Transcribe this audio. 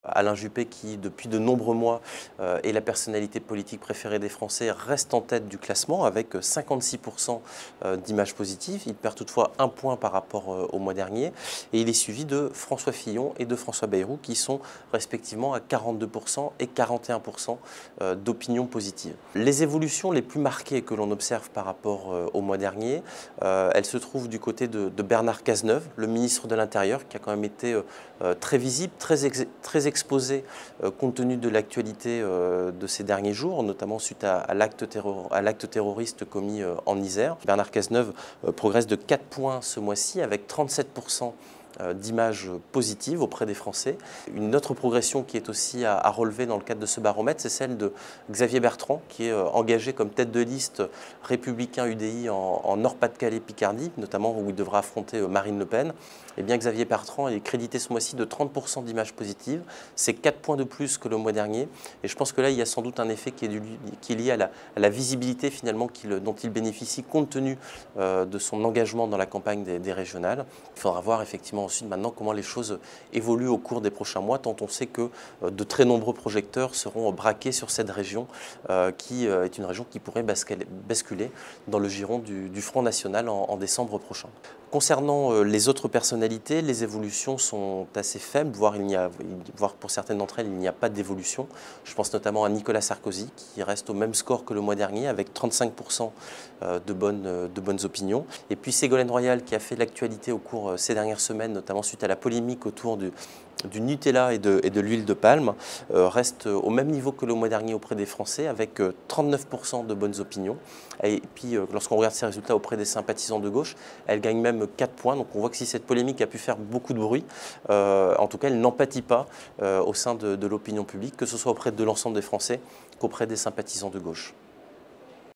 Alain Juppé, qui depuis de nombreux mois est la personnalité politique préférée des Français, reste en tête du classement avec 56% d'images positives. Il perd toutefois un point par rapport au mois dernier. Et il est suivi de François Fillon et de François Bayrou, qui sont respectivement à 42% et 41% d'opinion positive. Les évolutions les plus marquées que l'on observe par rapport au mois dernier, elles se trouvent du côté de Bernard Cazeneuve, le ministre de l'Intérieur, qui a quand même été très visible, très exposé compte tenu de l'actualité de ces derniers jours, notamment suite à l'acte terroriste commis en Isère. Bernard Cazeneuve progresse de 4 points ce mois-ci avec 37% d'images positives auprès des Français. Une autre progression qui est aussi à relever dans le cadre de ce baromètre, c'est celle de Xavier Bertrand, qui est engagé comme tête de liste républicain UDI en Nord-Pas-de-Calais-Picardie, notamment où il devra affronter Marine Le Pen. Eh bien, Xavier Bertrand est crédité ce mois-ci de 30% d'images positives. C'est 4 points de plus que le mois dernier. Et je pense que là, il y a sans doute un effet qui est lié à la visibilité finalement dont il bénéficie compte tenu de son engagement dans la campagne des régionales. Il faudra voir effectivement ensuite maintenant comment les choses évoluent au cours des prochains mois, tant on sait que de très nombreux projecteurs seront braqués sur cette région qui est une région qui pourrait basculer dans le giron du Front National en décembre prochain. Concernant les autres personnalités, les évolutions sont assez faibles, voire pour certaines d'entre elles, il n'y a pas d'évolution. Je pense notamment à Nicolas Sarkozy, qui reste au même score que le mois dernier, avec 35% de bonnes opinions. Et puis Ségolène Royal, qui a fait l'actualité au cours ces dernières semaines, notamment suite à la polémique autour du Nutella et de l'huile de palme, reste au même niveau que le mois dernier auprès des Français, avec 39% de bonnes opinions. Et puis lorsqu'on regarde ses résultats auprès des sympathisants de gauche, elle gagne même 4 points. Donc on voit que si cette polémique a pu faire beaucoup de bruit, en tout cas elle n'empathie pas au sein de l'opinion publique, que ce soit auprès de l'ensemble des Français qu'auprès des sympathisants de gauche.